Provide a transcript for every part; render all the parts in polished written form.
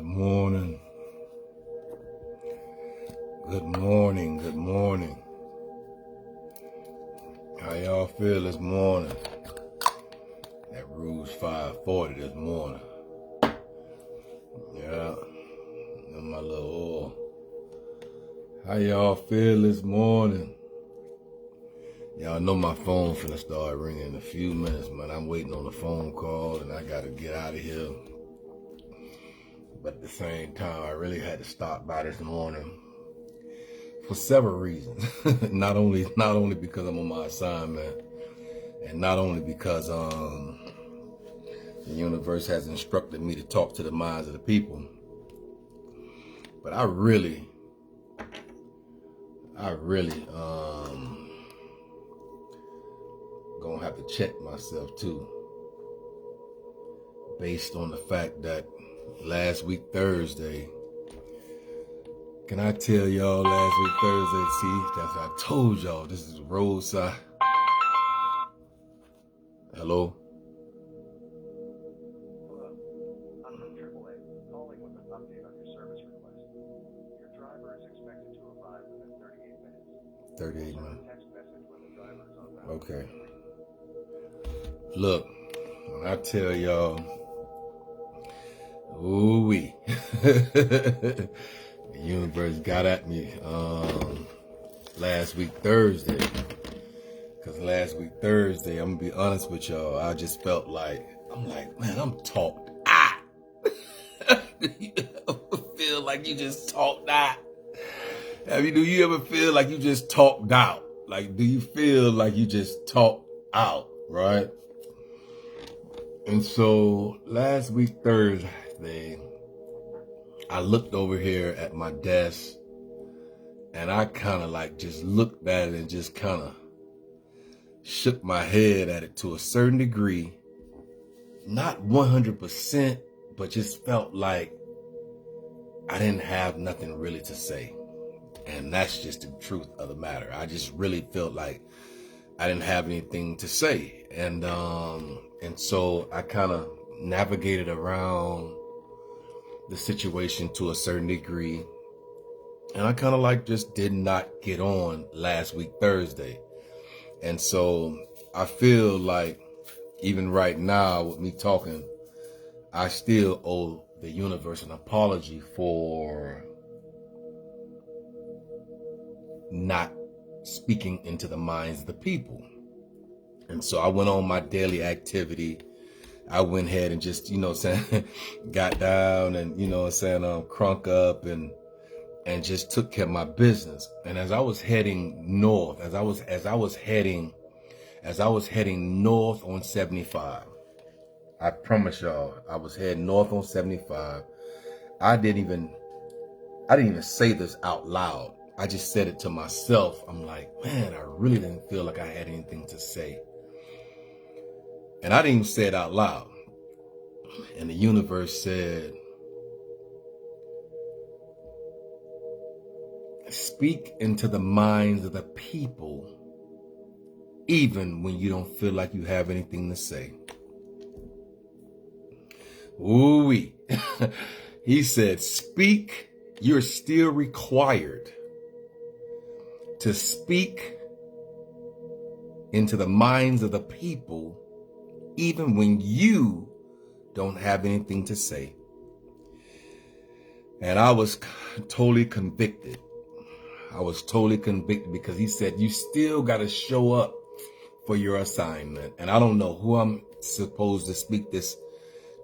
morning. Good morning. Good morning. How y'all feel this morning? That Rouge 540 this morning. Yeah. And my little oil. How y'all feel this morning? Y'all know my phone finna start ringing in a few minutes, man. I'm waiting on a phone call and I gotta get out of here. But at the same time, I really had to stop by this morning for several reasons. not only because I'm on my assignment, and not only because the universe has instructed me to talk to the minds of the people, but I really gonna have to check myself too, based on the fact that last week Thursday, can I tell y'all last week Thursday, see, that's what I told y'all, this is roadside. Hello? Hello, I'm from AAA, calling with an update on your service request. Your driver is expected to arrive within 38 minutes. 38 minutes. Text message when the driver is on route. Okay. Look, when I tell y'all, ooh-wee. The universe got at me last week Thursday. Because last week Thursday, I'm going to be honest with y'all, I just felt like, man, I'm talked out. You ever feel like you just talked out? Do you ever feel like you just talked out? Like, do you feel like you just talked out, right? And so last week Thursday, I looked over here at my desk and I kind of like just looked at it and just kind of shook my head at it to a certain degree. Not 100%, but just felt like I didn't have nothing really to say. And that's just the truth of the matter. I just really felt like I didn't have anything to say. And so I kind of navigated around the situation to a certain degree. And I kind of like just did not get on last week Thursday. And so I feel like even right now with me talking, I still owe the universe an apology for not speaking into the minds of the people. And so I went on my daily activity. I went ahead and just, got down and, crunk up and just took care of my business. And as I was heading north, as I was heading north on 75, I promise y'all, I was heading north on 75. I didn't even say this out loud. I just said it to myself. I'm like, man, I really didn't feel like I had anything to say. And I didn't even say it out loud. And the universe said, speak into the minds of the people, even when you don't feel like you have anything to say. Ooh-wee. He said, speak. You're still required to speak into the minds of the people, even when you don't have anything to say. And I was totally convicted. Because he said, you still got to show up for your assignment. And I don't know who I'm supposed to speak this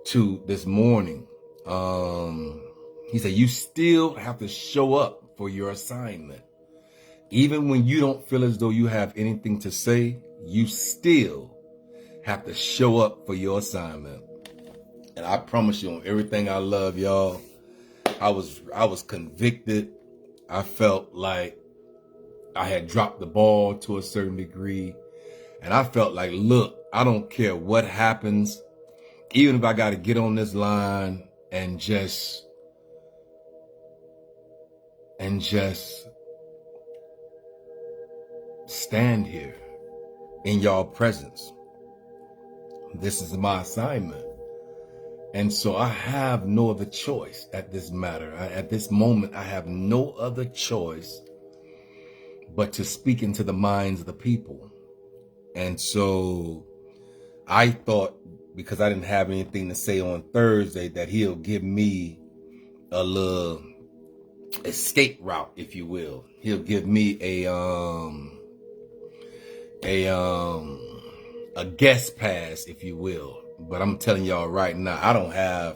to this morning. He said, you still have to show up for your assignment. Even when you don't feel as though you have anything to say, you still have to show up for your assignment. And I promise you, on everything I love, y'all, I was convicted. I felt like I had dropped the ball to a certain degree. And I felt like, look, I don't care what happens, even if I got to get on this line and just stand here in y'all presence. This is my assignment. And so I have no other choice at this matter. At this moment, I have no other choice but to speak into the minds of the people. And so I thought, because I didn't have anything to say on Thursday, that he'll give me a little escape route, if you will. He'll give me a guest pass, if you will. But I'm telling y'all right now, the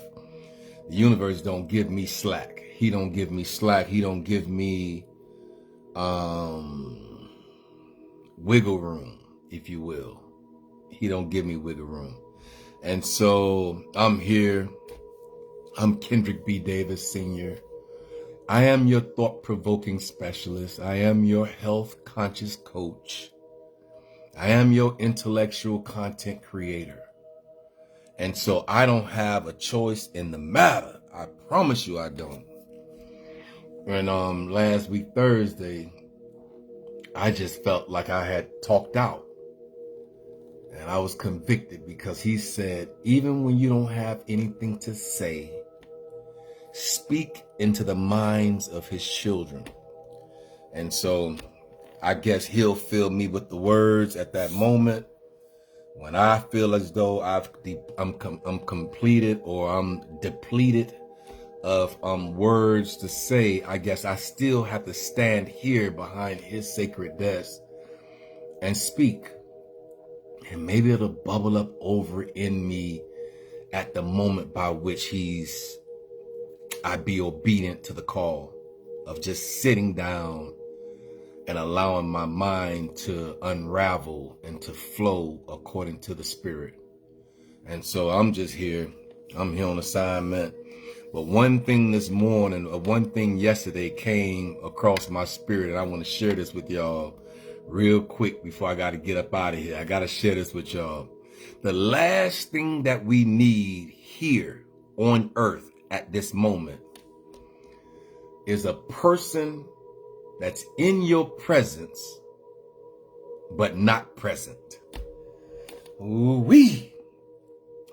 universe don't give me slack. He don't give me slack. He don't give me wiggle room, if you will. He don't give me wiggle room. And so I'm here. I'm Kendrick B. Davis, Sr. I am your thought-provoking specialist. I am your health-conscious coach. I am your intellectual content creator. And so I don't have a choice in the matter. I promise you I don't. And last week, Thursday, I just felt like I had talked out. And I was convicted because he said, even when you don't have anything to say, speak into the minds of his children. And so I guess he'll fill me with the words at that moment. When I feel as though I'm completed or I'm depleted of words to say, I guess I still have to stand here behind his sacred desk and speak. And maybe it'll bubble up over in me at the moment by which I be obedient to the call of just sitting down and allowing my mind to unravel and to flow according to the Spirit. And so I'm just here. I'm here on assignment. But one thing this morning, or one thing yesterday came across my spirit, and I want to share this with y'all real quick before I got to get up out of here. I got to share this with y'all. The last thing that we need here on earth at this moment is a person that's in your presence, but not present. Ooh-wee.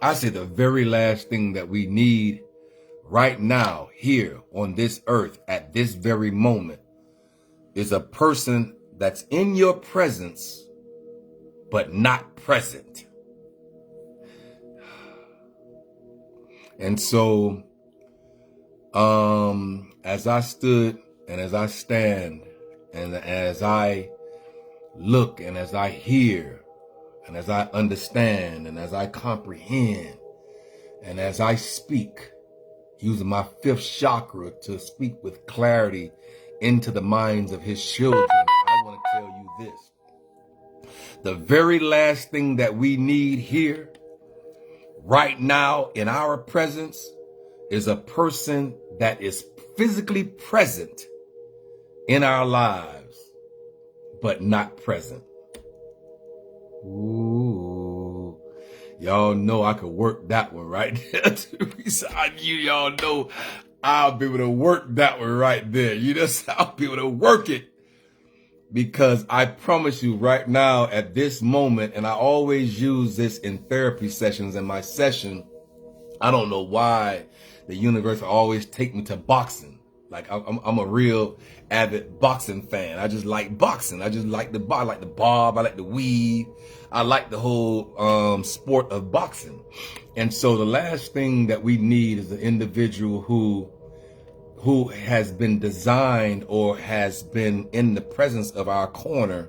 I say the very last thing that we need right now, here on this earth, at this very moment, is a person that's in your presence, but not present. And so, as I stood and as I stand and as I look and as I hear and as I understand and as I comprehend and as I speak, using my fifth chakra to speak with clarity into the minds of his children, I want to tell you this. The very last thing that we need here, right now, in our presence, is a person that is physically present in our lives, but not present. Ooh. Y'all know I could work that one right there. Y'all know I'll be able to work that one right there. I'll be able to work it. Because I promise you right now at this moment, and I always use this in therapy sessions in my session, I don't know why the universe will always take me to boxing. Like I'm a real avid boxing fan. I just like boxing. I just like the bob. I like the weave. I like the whole sport of boxing. And so the last thing that we need is an individual who has been designed or has been in the presence of our corner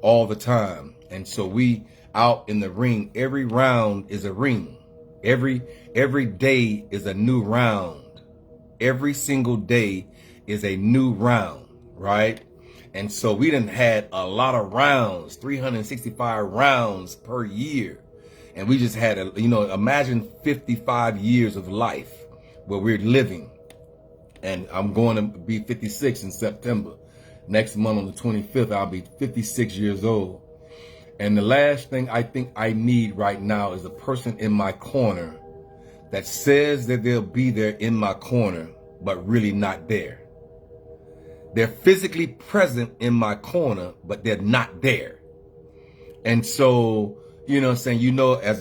all the time. And so we out in the ring, every round is a ring. Every day is a new round. Every single day is a new round, right? And so we done had a lot of rounds, 365 rounds per year. And we just had, imagine 55 years of life where we're living. And I'm going to be 56 in September. Next month on the 25th, I'll be 56 years old. And the last thing I think I need right now is a person in my corner that says that they'll be there in my corner, but really not there. They're physically present in my corner, but they're not there. And so, you know what I'm saying, you know, as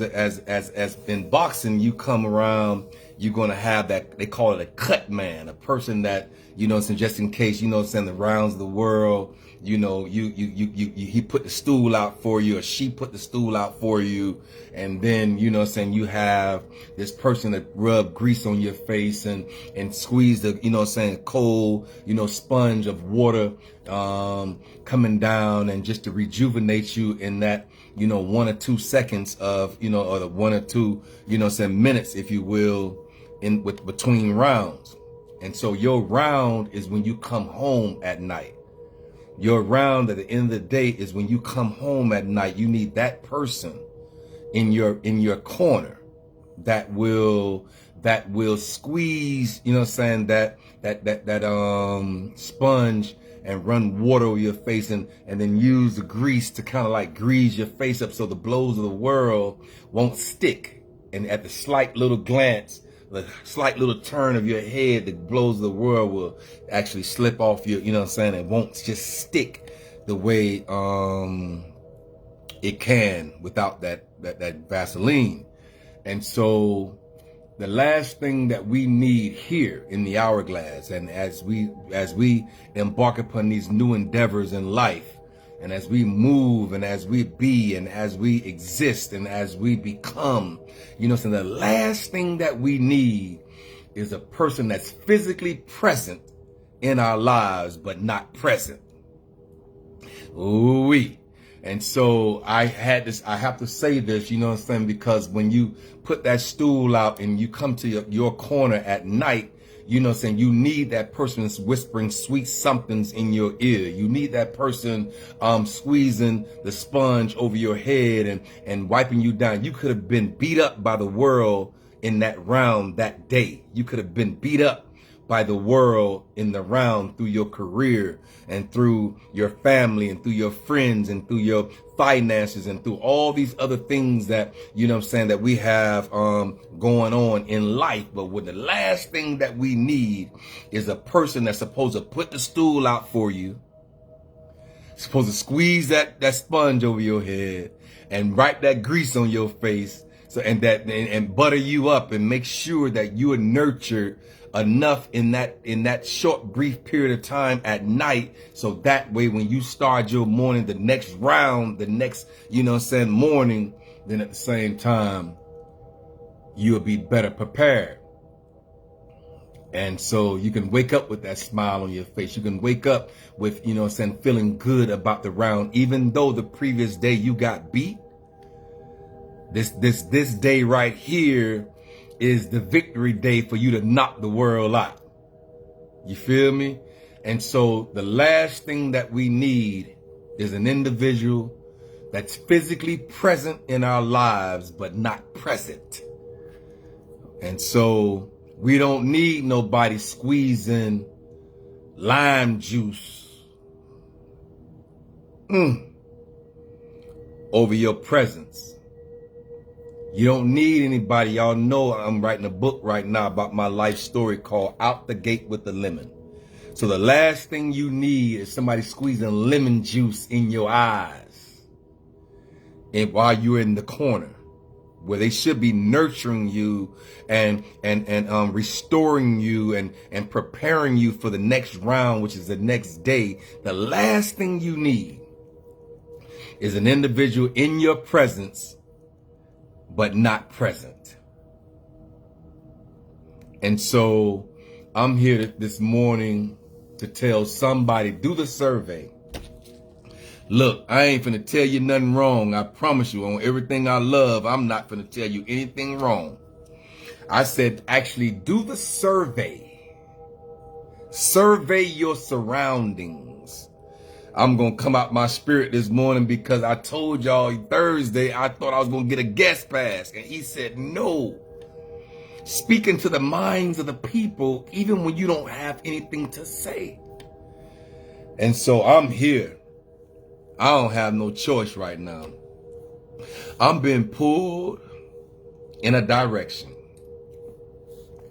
in boxing, you come around, you're going to have that, they call it a cut man, a person that, you know what I'm saying, just in case, you know what I'm saying, the rounds of the world, you know, he put the stool out for you, or she put the stool out for you. And then, you know what I'm saying, you have this person that rub grease on your face and squeeze the, you know what I'm saying, cold, you know, sponge of water, coming down, and just to rejuvenate you in that, you know, 1 or 2 seconds of, you know, or the 1 or 2, you know what I'm saying, minutes, if you will, in between rounds. And so your round is when you come home at night. Your round at the end of the day is when you come home at night. You need that person in your corner that will squeeze, you know what I'm saying, that sponge and run water over your face, and then use the grease to kind of like grease your face up so the blows of the world won't stick. And at the slight little glance, the slight little turn of your head, the blows of the world will actually slip off your, you know what I'm saying, it won't just stick the way it can without that Vaseline. And so the last thing that we need here in the Hourglass, and as we embark upon these new endeavors in life, and as we move, and as we be, and as we exist, and as we become, you know, so the last thing that we need is a person that's physically present in our lives, but not present. Ooh-wee. And so I have to say this, you know what I'm saying, because when you put that stool out and you come to your corner at night, you know what I'm saying, you need that person that's whispering sweet somethings in your ear. You need that person squeezing the sponge over your head and wiping you down. You could have been beat up by the world in that round that day. You could have been beat up by the world in the round through your career and through your family and through your friends and through your finances and through all these other things that, you know what I'm saying, that we have going on in life. But what the last thing that we need is a person that's supposed to put the stool out for you, supposed to squeeze that sponge over your head and wipe that grease on your face, so and butter you up and make sure that you are nurtured enough in that short brief period of time at night, so that way when you start your morning, the next round, the next, you know what I'm saying, morning, then at the same time you'll be better prepared. And so you can wake up with that smile on your face. You can wake up with, you know what I'm saying, feeling good about the round, even though the previous day you got beat. This day right here is the victory day for you to knock the world out. You feel me? And so the last thing that we need is an individual that's physically present in our lives, but not present. And so we don't need nobody squeezing lime juice over your presence. You don't need anybody. Y'all know I'm writing a book right now about my life story called Out the Gate with the Lemon. So the last thing you need is somebody squeezing lemon juice in your eyes, and while you're in the corner, where they should be nurturing you and restoring you and preparing you for the next round, which is the next day. The last thing you need is an individual in your presence, but not present. And so I'm here this morning to tell somebody, do the survey. Look, I ain't finna tell you nothing wrong. I promise you, on everything I love, I'm not finna tell you anything wrong. I said, actually do the survey. Survey your surroundings. I'm going to come out my spirit this morning because I told y'all Thursday I thought I was going to get a guest pass. And he said, no. Speaking to the minds of the people, even when you don't have anything to say. And so I'm here. I don't have no choice right now. I'm being pulled in a direction.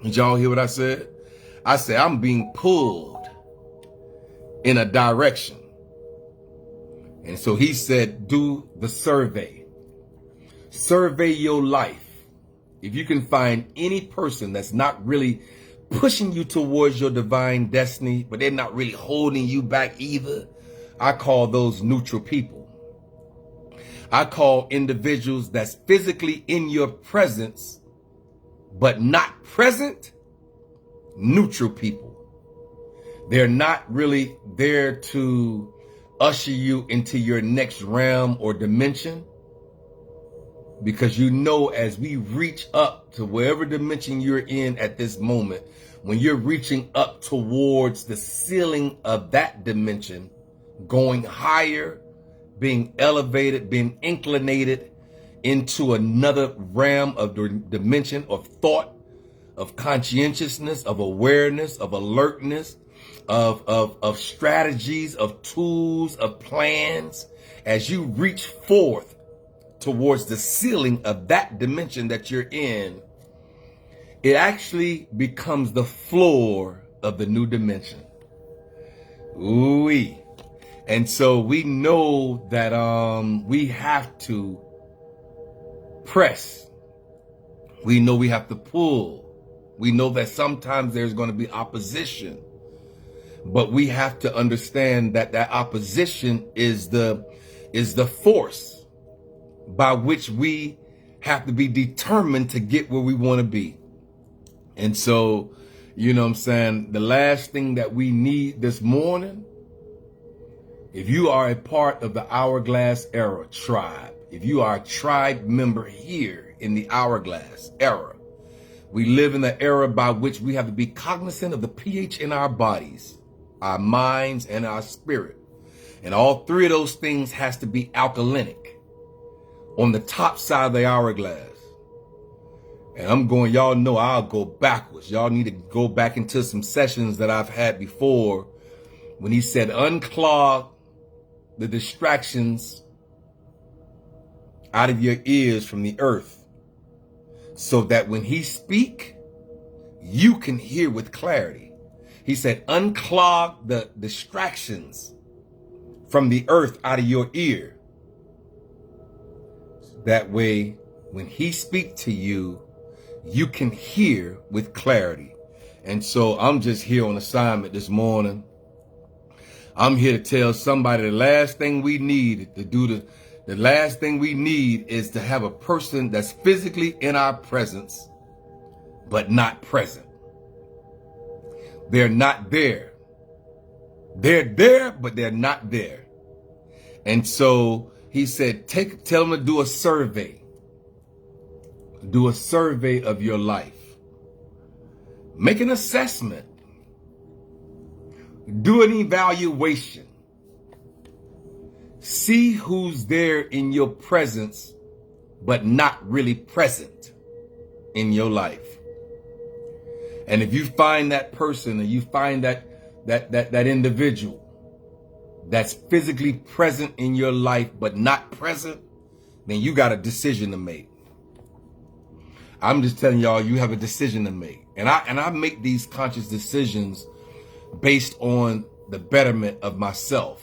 Did y'all hear what I said? I said I'm being pulled in a direction. And so he said, do the survey. Survey your life. If you can find any person that's not really pushing you towards your divine destiny, but they're not really holding you back either, I call those neutral people. I call individuals that's physically in your presence, but not present, neutral people. They're not really there to usher you into your next realm or dimension. Because you know, as we reach up to wherever dimension you're in at this moment, when you're reaching up towards the ceiling of that dimension, going higher, being elevated, being inclinated into another realm of dimension of thought, of conscientiousness, of awareness, of alertness, of strategies, of tools, of plans, as you reach forth towards the ceiling of that dimension that you're in, it actually becomes the floor of the new dimension. Ooh-wee. And so we know that we have to press. We know we have to pull. We know that sometimes there's going to be opposition. But we have to understand that that opposition is the force by which we have to be determined to get where we want to be. And so, you know what I'm saying, the last thing that we need this morning, if you are a part of the Hourglass Era tribe, if you are a tribe member here in the Hourglass Era, we live in the era by which we have to be cognizant of the pH in our bodies, our minds, and our spirit. And all three of those things has to be alkalinic on the top side of the hourglass. And I'm going, y'all know I'll go backwards. Y'all need to go back into some sessions that I've had before when he said unclog the distractions out of your ears from the earth, so that when he speak, you can hear with clarity. He said unclog the distractions from the earth out of your ear. That way, when he speaks to you, you can hear with clarity. And so I'm just here on assignment this morning. I'm here to tell somebody the last thing we need to do, the last thing we need is to have a person that's physically in our presence, but not present. They're not there. They're there, but they're not there. And so he said, tell them to do a survey. Do a survey of your life. Make an assessment. Do an evaluation. See who's there in your presence, but not really present in your life. And if you find that person, and you find that individual that's physically present in your life, but not present, then you got a decision to make. I'm just telling y'all, you have a decision to make. And I make these conscious decisions based on the betterment of myself.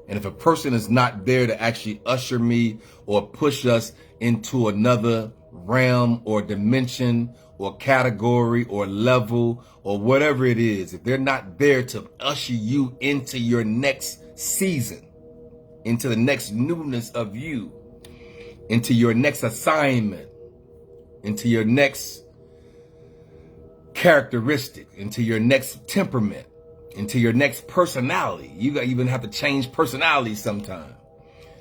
And if a person is not there to actually usher me or push us into another realm or dimension or category or level or whatever it is, if they're not there to usher you into your next season, into the next newness of you, into your next assignment, into your next characteristic, into your next temperament, into your next personality. You even have to change personality sometime.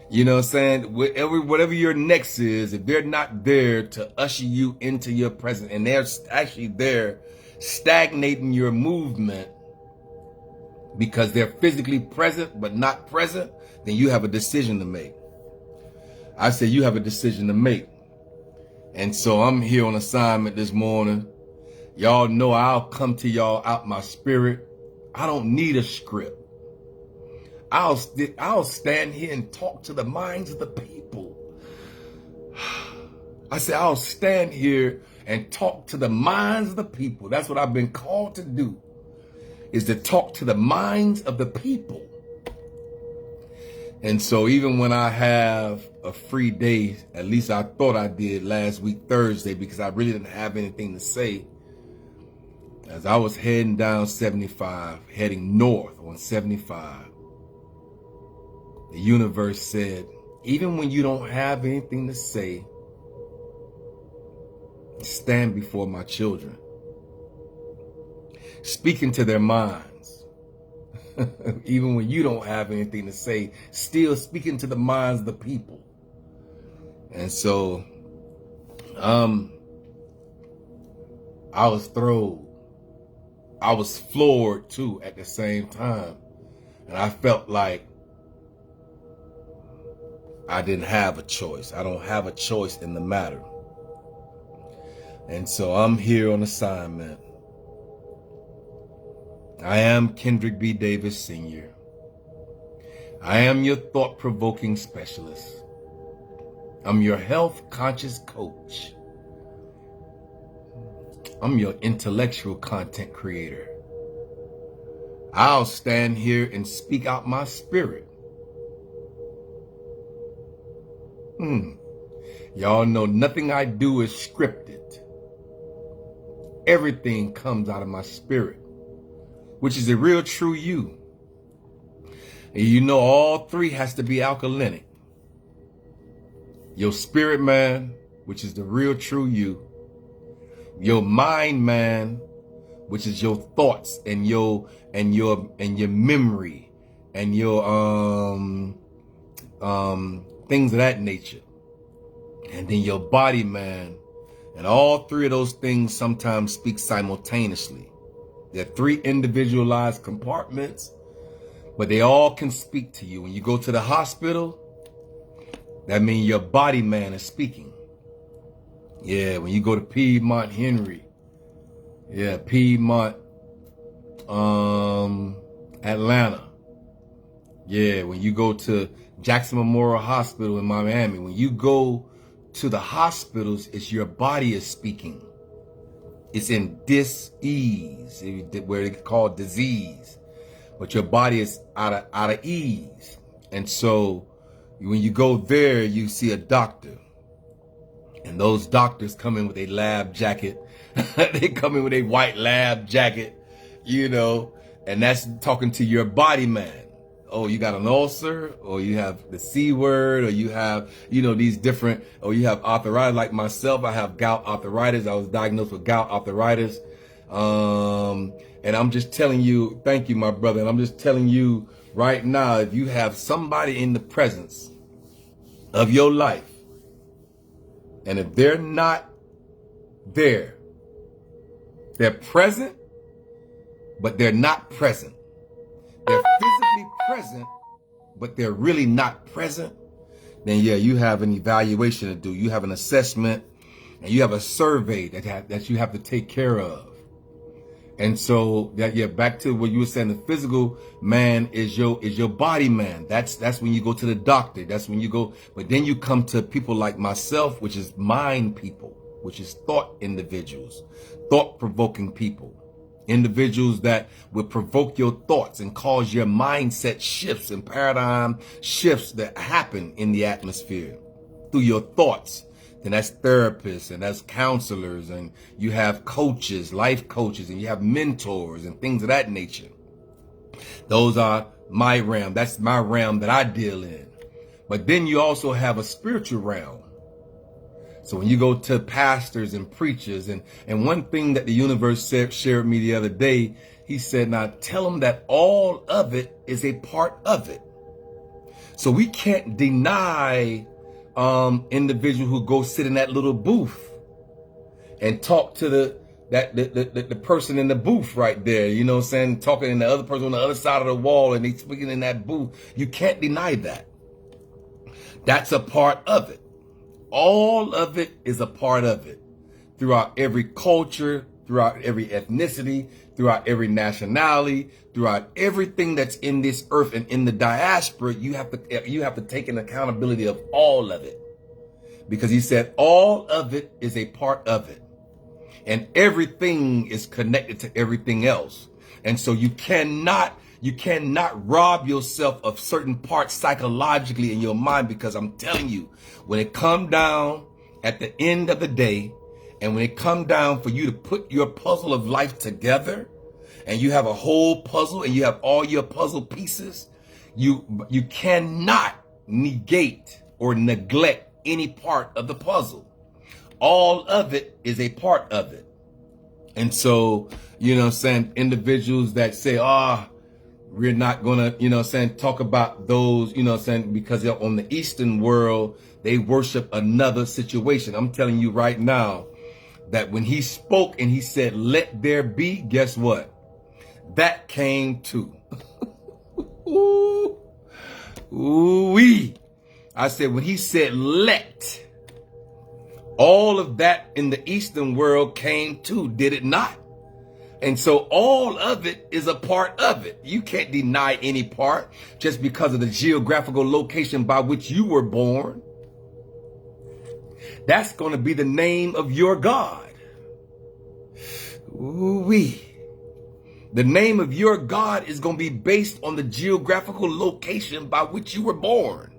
You know what I'm saying? Whatever your next is, if they're not there to usher you into your present, and they're actually there stagnating your movement because they're physically present but not present, then you have a decision to make. I say you have a decision to make. And so I'm here on assignment this morning. Y'all know I'll come to y'all out my spirit. I don't need a script. I'll stand here and talk to the minds of the people. I say I'll stand here and talk to the minds of the people. That's what I've been called to do, is to talk to the minds of the people. And so even when I have a free day, at least I thought I did last week, Thursday, because I really didn't have anything to say, as I was heading down 75, heading north on 75, the universe said, even when you don't have anything to say, stand before my children, speak into their minds. Even when you don't have anything to say, still speaking to the minds of the people. And so, I was thrilled. I was floored too at the same time. And I felt like I didn't have a choice. I don't have a choice in the matter. And so I'm here on assignment. I am Kendrick B. Davis Sr. I am your thought-provoking specialist. I'm your health-conscious coach. I'm your intellectual content creator. I'll stand here and speak out my spirit. Y'all know nothing I do is scripted. Everything comes out of my spirit, which is the real true you. And you know all three has to be alkaline. Your spirit man, which is the real true you. Your mind man, which is your thoughts and your memory and your things of that nature. And then your body man. And all three of those things sometimes speak simultaneously. They're three individualized compartments, but they all can speak to you. When you go to the hospital, that means your body man is speaking. Yeah, when you go to Piedmont Henry, Piedmont, Atlanta. Yeah, when you go to Jackson Memorial Hospital in Miami, when you go to the hospitals, it's your body is speaking. It's in dis-ease, where it's called disease, but your body is out of ease. And so when you go there, you see a doctor, and those doctors come in with a lab jacket. They come in with a white lab jacket, and that's talking to your body man. Oh, you got an ulcer, or you have the C word, or you have, these different, or you have arthritis. Like myself, I have gout arthritis. I was diagnosed with gout arthritis. And I'm just telling you, thank you, my brother. And I'm just telling you right now, if you have somebody in the presence of your life, and if they're not there, they're present, but they're not present. They're physically present, but they're really not present. Then yeah, you have an evaluation to do. You have an assessment, and you have a survey that you have to take care of. And so back to what you were saying, the physical man is your body man. That's when you go to the doctor. That's when you go. But then you come to people like myself, which is mind people, which is thought individuals, thought-provoking people. Individuals that will provoke your thoughts and cause your mindset shifts and paradigm shifts that happen in the atmosphere through your thoughts. Then that's therapists and that's counselors, and you have coaches, life coaches, and you have mentors and things of that nature. Those are my realm. That's my realm that I deal in. But then you also have a spiritual realm. So when you go to pastors and preachers, and one thing that the universe shared with me the other day, he said, now tell them that all of it is a part of it. So we can't deny individual who go sit in that little booth and talk to the person in the booth right there, talking to the other person on the other side of the wall, and they speaking in that booth. You can't deny that. That's a part of it. All of it is a part of it. Throughout every culture, throughout every ethnicity, throughout every nationality, throughout everything that's in this earth and in the diaspora, you have to take an accountability of all of it. Because he said all of it is a part of it. And everything is connected to everything else. And so you cannot You cannot rob yourself of certain parts psychologically in your mind, because I'm telling you, when it come down at the end of the day, and when it come down for you to put your puzzle of life together, and you have a whole puzzle and you have all your puzzle pieces, you cannot negate or neglect any part of the puzzle. All of it is a part of it. And so, you know what I'm saying, individuals that say, we're not gonna, you know what I'm saying, talk about those, you know what I'm saying, because they're on the Eastern world, they worship another situation. I'm telling you right now that when he spoke and he said, let there be, guess what? That came too. Ooh-wee. I said, when he said, let, all of that in the Eastern world came too, did it not? And so all of it is a part of it. You can't deny any part just because of the geographical location by which you were born. That's going to be the name of your God. Ooh-wee. The name of your God is going to be based on the geographical location by which you were born.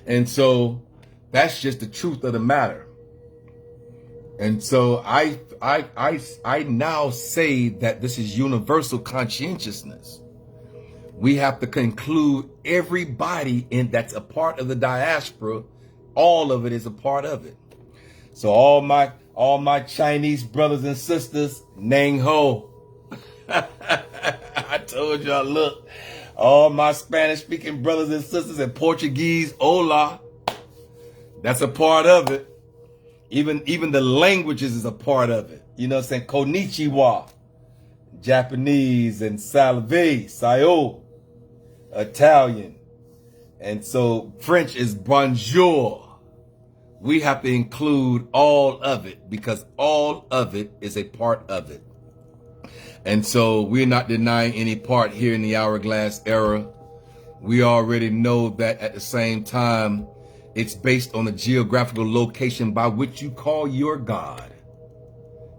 And so that's just the truth of the matter. And so I now say that this is universal conscientiousness. We have to conclude everybody that's a part of the diaspora. All of it is a part of it. So all my Chinese brothers and sisters, Nang Ho. I told y'all, look, all my Spanish speaking brothers and sisters and Portuguese, hola. That's a part of it. Even the languages is a part of it. You know what I'm saying? Konnichiwa, Japanese, and salve, sayo, Italian. And so French is bonjour. We have to include all of it because all of it is a part of it. And so we're not denying any part here in the Hourglass Era. We already know that at the same time, it's based on the geographical location by which you call your God.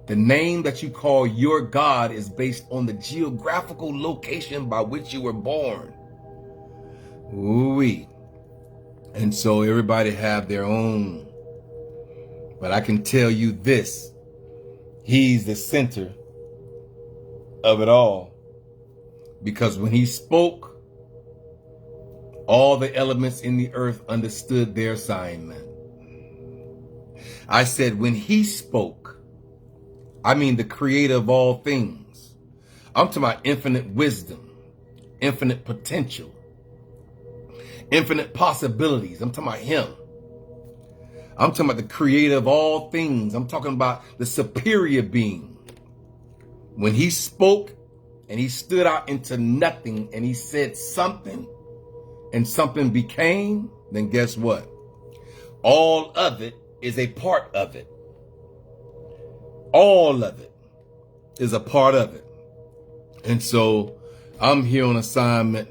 The name that you call your God is based on the geographical location by which you were born. Ooh-wee. And so everybody have their own. But I can tell you this. He's the center of it all. Because when he spoke, all the elements in the earth understood their assignment. I said, when he spoke, I mean the creator of all things. I'm talking about infinite wisdom, infinite potential, infinite possibilities. I'm talking about him. I'm talking about the creator of all things. I'm talking about the superior being. When he spoke and he stood out into nothing and he said something, and something became, then guess what? All of it is a part of it. All of it is a part of it. And so I'm here on assignment.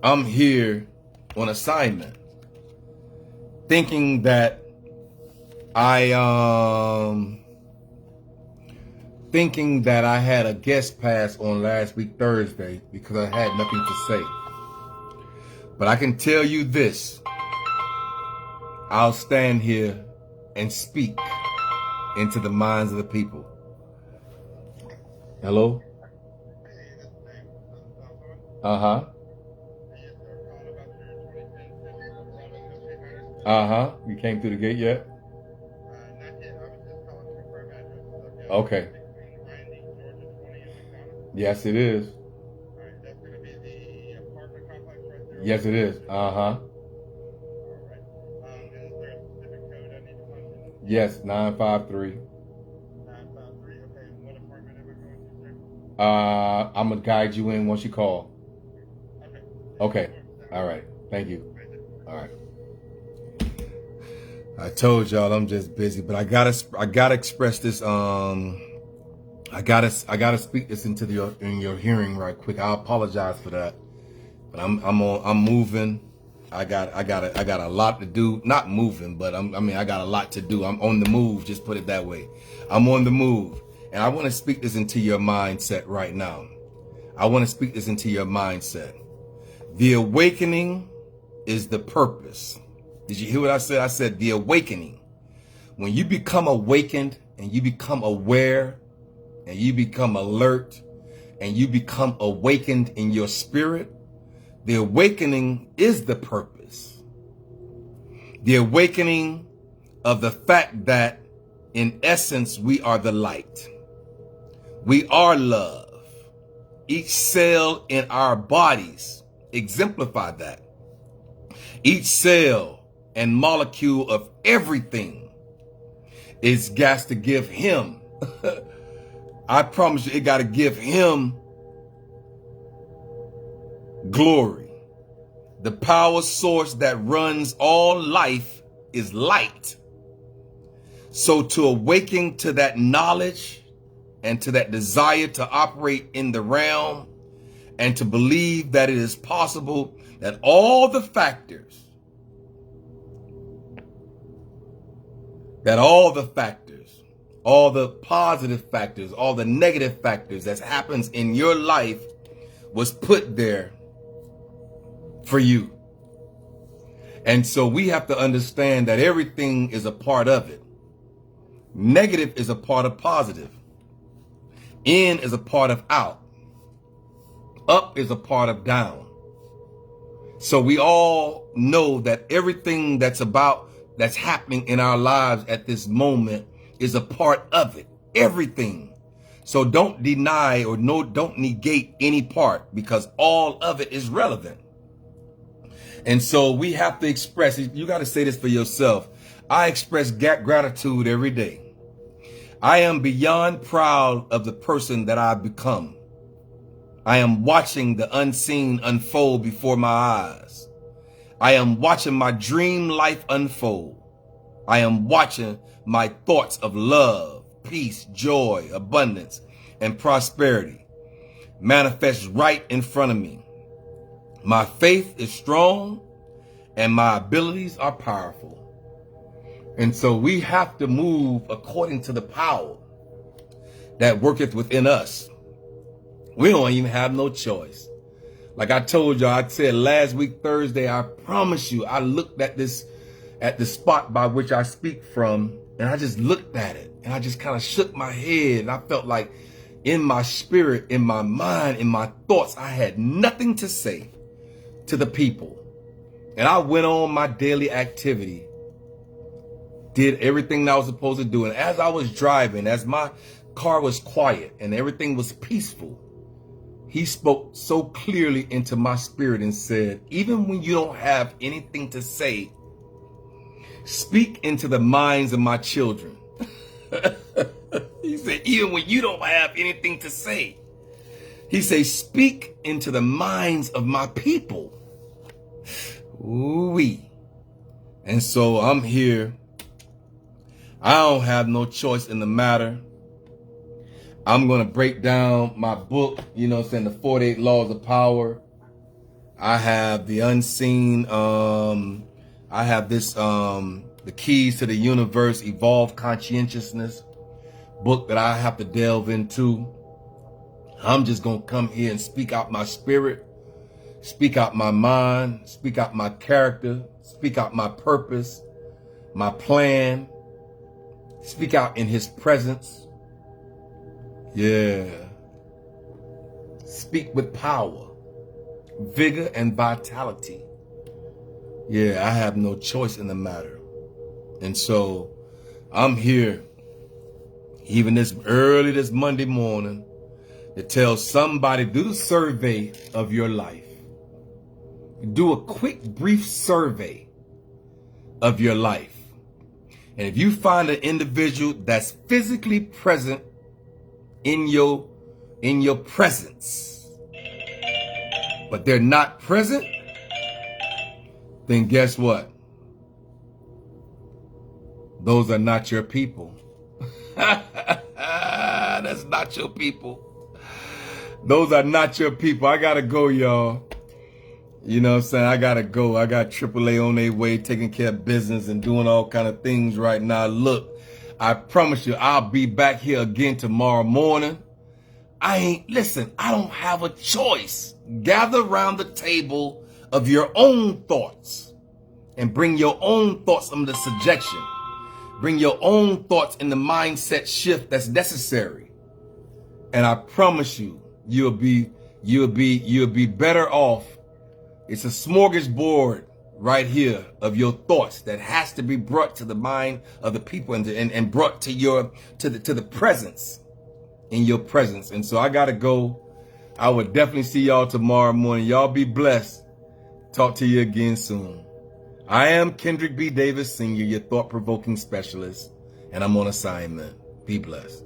I'm here on assignment. Thinking that I had a guest pass on last week Thursday because I had nothing to say. But I can tell you this. I'll stand here and speak into the minds of the people. Hello? Uh-huh. Uh-huh. You came through the gate yet? Okay. Yes, it is. Yes, it is. Uh-huh. Yes, 953. 953, okay. What apartment am I going to, sir? I'm going to guide you in once you call. Okay. All right. Thank you. All right. I told y'all I'm just busy, but I gotta express this. I gotta speak this into in your hearing right quick. I apologize for that. But I'm moving. I got a lot to do. Not moving, but I got a lot to do. I'm on the move. Just put it that way. I'm on the move, and I want to speak this into your mindset right now. I want to speak this into your mindset. The awakening is the purpose. Did you hear what I said? I said the awakening. When you become awakened and you become aware and you become alert and you become awakened in your spirit, the awakening is the purpose. The awakening of the fact that in essence, we are the light. We are love. Each cell in our bodies exemplify that. Each cell and molecule of everything is got to give him. I promise you, it got to give him glory. The power source that runs all life is light. So to awaken to that knowledge and to that desire to operate in the realm and to believe that it is possible that all the factors, all the positive factors, all the negative factors that happens in your life was put there for you. And so we have to understand that everything is a part of it. Negative is a part of positive. In is a part of out. Up is a part of down. So we all know that everything that's happening in our lives at this moment is a part of it. Everything. So don't deny or don't negate any part, because all of it is relevant. And so we have to express, you got to say this for yourself. I express gratitude every day. I am beyond proud of the person that I've become. I am watching the unseen unfold before my eyes. I am watching my dream life unfold. I am watching my thoughts of love, peace, joy, abundance, and prosperity manifest right in front of me. My faith is strong and my abilities are powerful. And so we have to move according to the power that worketh within us. We don't even have no choice. Like I told y'all, I said last week, Thursday, I promise you, I looked at the spot by which I speak from, and I just looked at it and I just kind of shook my head. And I felt like in my spirit, in my mind, in my thoughts, I had nothing to say to the people. And I went on my daily activity, did everything that I was supposed to do. And as I was driving, as my car was quiet and everything was peaceful, he spoke so clearly into my spirit and said, even when you don't have anything to say, speak into the minds of my children. He said, even when you don't have anything to say, he said, speak into the minds of my people. Ooh-wee. And so I'm here. I don't have no choice in the matter. I'm going to break down my book, you know what I'm saying, the 48 Laws of Power. I have the unseen, I have this, the Keys to the Universe, Evolve Conscientiousness book that I have to delve into. I'm just going to come here and speak out my spirit, speak out my mind, speak out my character, speak out my purpose, my plan, speak out in his presence. Yeah. Speak with power, vigor, and vitality. Yeah, I have no choice in the matter. And so I'm here, even this Monday morning, to tell somebody, do the survey of your life. Do a quick, brief survey of your life. And if you find an individual that's physically present in your presence, but they're not present, then guess what? Those are not your people. That's not your people. Those are not your people. I gotta go, y'all. You know what I'm saying? I gotta go. I got AAA on their way, taking care of business and doing all kind of things right now. Look, I promise you, I'll be back here again tomorrow morning. listen, I don't have a choice. Gather around the table of your own thoughts and bring your own thoughts under subjection. Bring your own thoughts in the mindset shift that's necessary. And I promise you, you'll be better off. It's a smorgasbord right here of your thoughts that has to be brought to the mind of the people and brought to the presence, in your presence. And so I gotta go. I will definitely see y'all tomorrow morning. Y'all be blessed. Talk to you again soon. I am Kendrick B. Davis Sr., your thought-provoking specialist, and I'm on assignment. Be blessed.